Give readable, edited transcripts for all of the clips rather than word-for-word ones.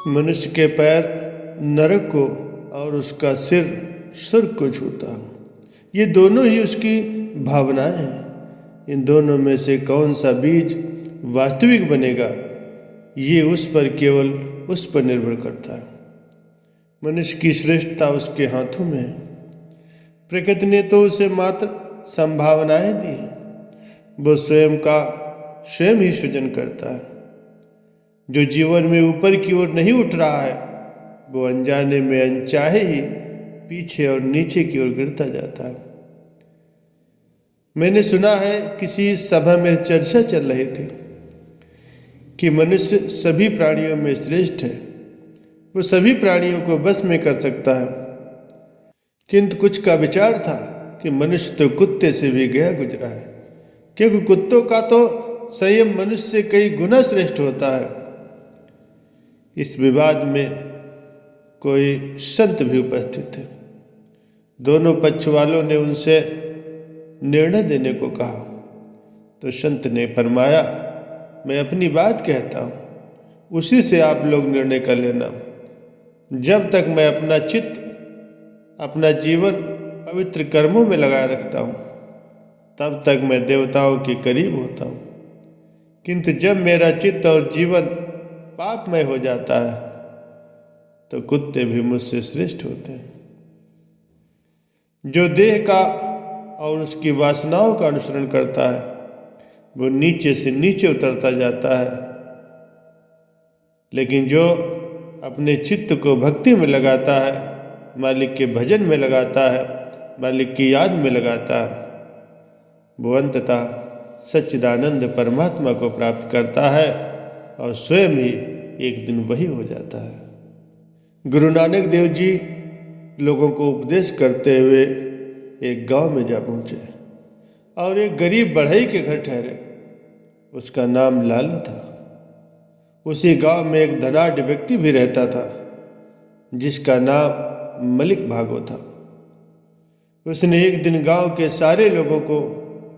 मनुष्य के पैर नरक को और उसका सिर स्वर्ग को छूता। ये दोनों ही उसकी भावनाएं हैं। इन दोनों में से कौन सा बीज वास्तविक बनेगा, ये उस पर केवल उस पर निर्भर करता है। मनुष्य की श्रेष्ठता उसके हाथों में है। प्रकृति ने तो उसे मात्र संभावनाएं दी हैं। वो स्वयं ही सृजन करता है। जो जीवन में ऊपर की ओर नहीं उठ रहा है, वो अनजाने में अनचाहे ही पीछे और नीचे की ओर गिरता जाता है। मैंने सुना है किसी सभा में चर्चा चल रही थी कि मनुष्य सभी प्राणियों में श्रेष्ठ है। वो सभी प्राणियों को बस में कर सकता है, किंतु कुछ का विचार था कि मनुष्य तो कुत्ते से भी गया गुजरा है, क्योंकि कुत्तों का तो संयम मनुष्य से कई गुना श्रेष्ठ होता है। इस विवाद में कोई संत भी उपस्थित थे। दोनों पक्ष वालों ने उनसे निर्णय देने को कहा, तो संत ने फरमाया, मैं अपनी बात कहता हूँ, उसी से आप लोग निर्णय कर लेना। जब तक मैं अपना चित्त, अपना जीवन पवित्र कर्मों में लगाए रखता हूँ, तब तक मैं देवताओं के करीब होता हूँ, किंतु जब मेरा चित्त और जीवन पापमय हो जाता है, तो कुत्ते भी मुझसे श्रेष्ठ होते हैं। जो देह का और उसकी वासनाओं का अनुसरण करता है, वो नीचे से नीचे उतरता जाता है, लेकिन जो अपने चित्त को भक्ति में लगाता है, मालिक के भजन में लगाता है, मालिक की याद में लगाता है, वो अंततः सच्चिदानंद परमात्मा को प्राप्त करता है और स्वयं ही एक दिन वही हो जाता है। गुरु नानक देव जी लोगों को उपदेश करते हुए एक गांव में जा पहुँचे और एक गरीब बढ़ई के घर ठहरे। उसका नाम लालू था। उसी गांव में एक धनाढ्य व्यक्ति भी रहता था, जिसका नाम मलिक भागो था। उसने एक दिन गांव के सारे लोगों को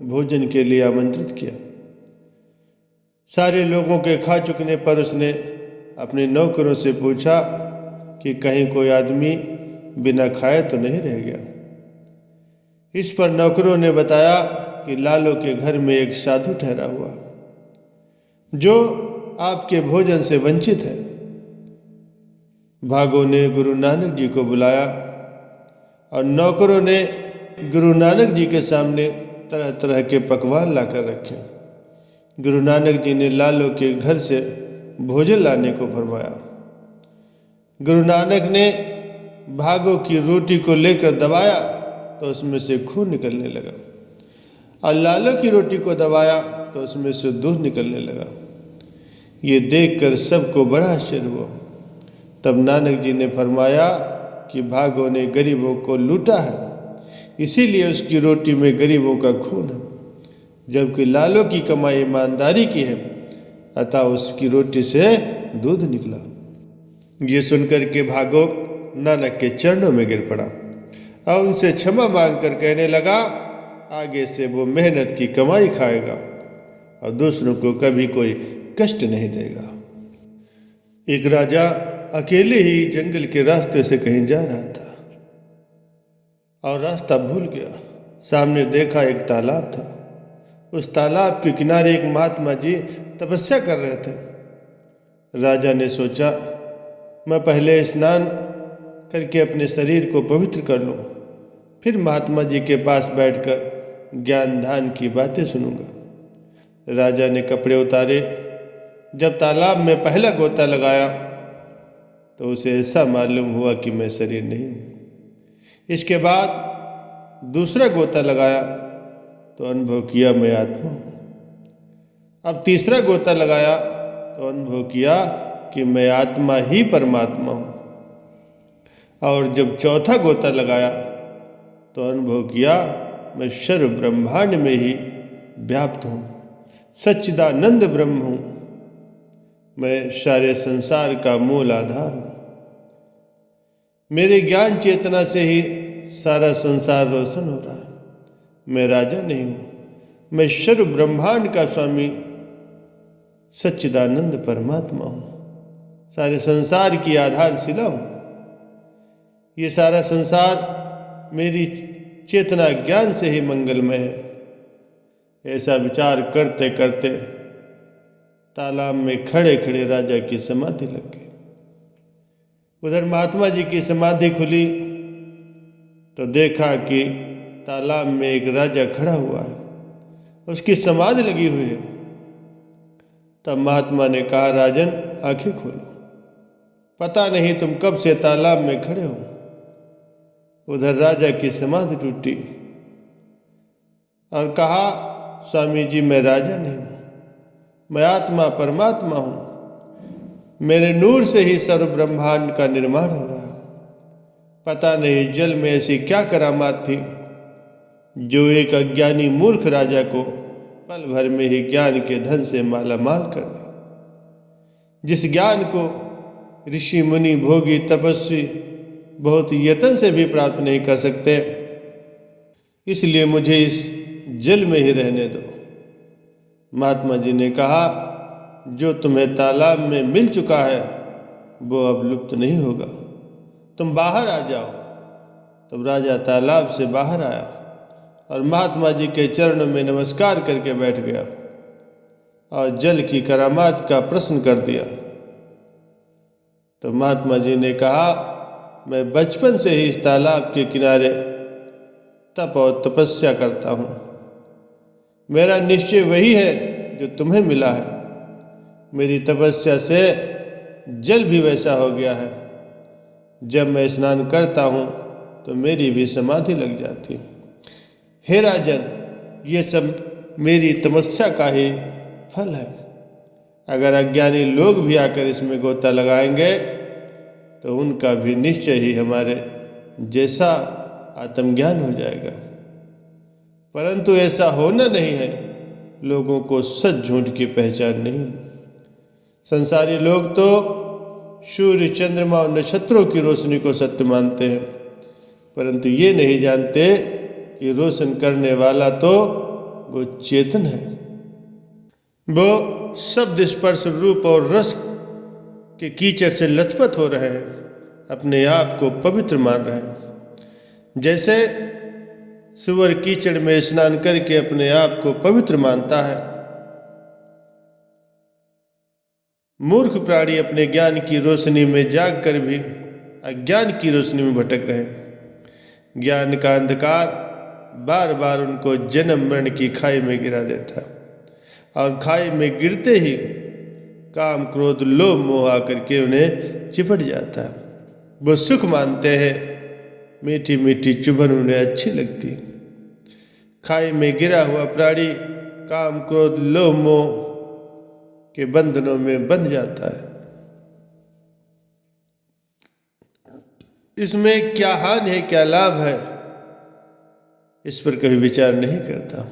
भोजन के लिए आमंत्रित किया। सारे लोगों के खा चुकने पर उसने अपने नौकरों से पूछा कि कहीं कोई आदमी बिना खाए तो नहीं रह गया। इस पर नौकरों ने बताया कि लालू के घर में एक साधु ठहरा हुआ, जो आपके भोजन से वंचित है। भागो ने गुरु नानक जी को बुलाया और नौकरों ने गुरु नानक जी के सामने तरह तरह के पकवान लाकर रखे। गुरु नानक जी ने लालू के घर से भोजन लाने को फरमाया। गुरु नानक ने भागो की रोटी को लेकर दबाया तो उसमें से खून निकलने लगा, और लालू की रोटी को दबाया तो उसमें से दूध निकलने लगा। ये देखकर सबको बड़ा आश्चर्य हुआ। तब नानक जी ने फरमाया कि भागो ने गरीबों को लूटा है, इसीलिए उसकी रोटी में गरीबों का खून है, जबकि लालू की कमाई ईमानदारी की है, अतः उसकी रोटी से दूध निकला। ये सुनकर के भागो नानक के चरणों में गिर पड़ा और उनसे क्षमा मांगकर कहने लगा, आगे से वो मेहनत की कमाई खाएगा और दूसरों को कभी कोई कष्ट नहीं देगा। एक राजा अकेले ही जंगल के रास्ते से कहीं जा रहा था और रास्ता भूल गया। सामने देखा एक तालाब था। उस तालाब के किनारे एक महात्मा जी तपस्या कर रहे थे। राजा ने सोचा, मैं पहले स्नान करके अपने शरीर को पवित्र कर लूं, फिर महात्मा जी के पास बैठकर ज्ञान ध्यान की बातें सुनूंगा। राजा ने कपड़े उतारे। जब तालाब में पहला गोता लगाया तो उसे ऐसा मालूम हुआ कि मैं शरीर नहीं हूँ। इसके बाद दूसरा गोता लगाया तो अनुभव किया मैं आत्मा हूँ। अब तीसरा गोता लगाया तो अनुभव किया कि मैं आत्मा ही परमात्मा हूँ। और जब चौथा गोता लगाया तो अनुभव किया मैं सर्व ब्रह्मांड में ही व्याप्त हूँ, सच्चिदानंद ब्रह्म हूँ। मैं सारे संसार का मूल आधार हूँ। मेरे ज्ञान चेतना से ही सारा संसार रोशन हो रहा है। मैं राजा नहीं हूँ, मैं सर्व ब्रह्मांड का स्वामी सच्चिदानंद परमात्मा हूँ। सारे संसार की आधारशिला हूँ। ये सारा संसार मेरी चेतना ज्ञान से ही मंगलमय है। ऐसा विचार करते करते तालाब में खड़े खड़े राजा की समाधि लग गई। उधर महात्मा जी की समाधि खुली तो देखा कि तालाब में एक राजा खड़ा हुआ है, उसकी समाधि लगी हुई है। तब महात्मा ने कहा, राजन आंखें खोलो, पता नहीं तुम कब से तालाब में खड़े हो। उधर राजा की समाधि टूटी और कहा, स्वामी जी मैं राजा नहीं हूँ, मैं आत्मा परमात्मा हूँ। मेरे नूर से ही सर्व ब्रह्मांड का निर्माण हो रहा है। पता नहीं जल में ऐसी क्या करामात थी जो एक अज्ञानी मूर्ख राजा को पल भर में ही ज्ञान के धन से माला माल कर दिया। जिस ज्ञान को ऋषि मुनि भोगी तपस्वी बहुत यत्न से भी प्राप्त नहीं कर सकते, इसलिए मुझे इस जल में ही रहने दो। महात्मा जी ने कहा, जो तुम्हें तालाब में मिल चुका है वो अब लुप्त नहीं होगा, तुम बाहर आ जाओ। तब राजा तालाब से बाहर आया और महात्मा जी के चरणों में नमस्कार करके बैठ गया और जल की करामात का प्रश्न कर दिया। तो महात्मा जी ने कहा, मैं बचपन से ही इस तालाब के किनारे तप और तपस्या करता हूँ। मेरा निश्चय वही है जो तुम्हें मिला है। मेरी तपस्या से जल भी वैसा हो गया है। जब मैं स्नान करता हूँ तो मेरी भी समाधि लग जाती। हे राजन, ये सब मेरी तपस्या का ही फल है। अगर अज्ञानी लोग भी आकर इसमें गोता लगाएंगे तो उनका भी निश्चय ही हमारे जैसा आत्मज्ञान हो जाएगा। परंतु ऐसा होना नहीं है। लोगों को सच झूठ की पहचान नहीं। संसारी लोग तो सूर्य चंद्रमा और नक्षत्रों की रोशनी को सत्य मानते हैं, परंतु ये नहीं जानते कि रोशन करने वाला तो वो चेतन है। वो शब्द स्पर्श रूप और रस के कीचड़ से लथपथ हो रहे हैं, अपने आप को पवित्र मान रहे हैं। जैसे सुअर कीचड़ में स्नान करके अपने आप को पवित्र मानता है, मूर्ख प्राणी अपने ज्ञान की रोशनी में जाग कर भी अज्ञान की रोशनी में भटक रहे हैं। ज्ञान का अंधकार बार बार उनको जन्म मरण की खाई में गिरा देता है और खाई में गिरते ही काम क्रोध लोभ मोह आकर के उन्हें चिपट जाता है। वो सुख मानते हैं, मीठी मीठी चुभन उन्हें अच्छी लगती। खाई में गिरा हुआ प्राणी काम क्रोध लोभ मोह के बंधनों में बंध जाता है। इसमें क्या हानि है, क्या लाभ है, इस पर कभी विचार नहीं करता।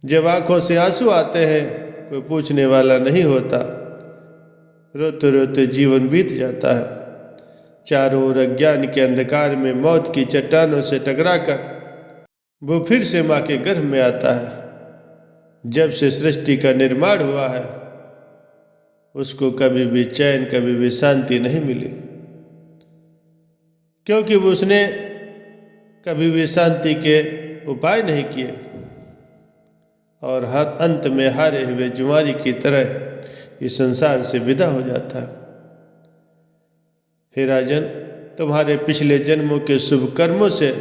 जब आंखों से आंसू आते हैं कोई पूछने वाला नहीं होता। रोते रोते जीवन बीत जाता है। चारों ओर अज्ञान के अंधकार में मौत की चट्टानों से टकराकर वो फिर से माँ के गर्भ में आता है। जब से सृष्टि का निर्माण हुआ है उसको कभी भी चैन, कभी भी शांति नहीं मिली, क्योंकि उसने कभी भी शांति के उपाय नहीं किए और अंत में हारे हुए जुआरी की तरह इस संसार से विदा हो जाता है। हे राजन, तुम्हारे पिछले जन्मों के शुभ कर्मों से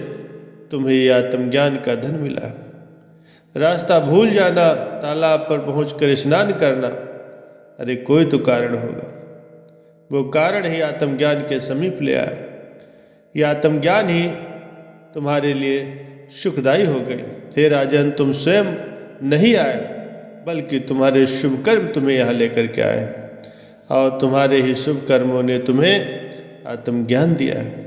तुम्हें ये आत्मज्ञान का धन मिला। रास्ता भूल जाना, तालाब पर पहुंचकर स्नान करना, अरे कोई तो कारण होगा। वो कारण ही आत्मज्ञान के समीप ले आया। ये आत्मज्ञान ही तुम्हारे लिए सुखदायी हो गए। हे राजन, तुम स्वयं नहीं आए बल्कि तुम्हारे शुभ कर्म तुम्हें यहाँ लेकर के आए और तुम्हारे ही शुभ कर्मों ने तुम्हें आत्मज्ञान दिया है।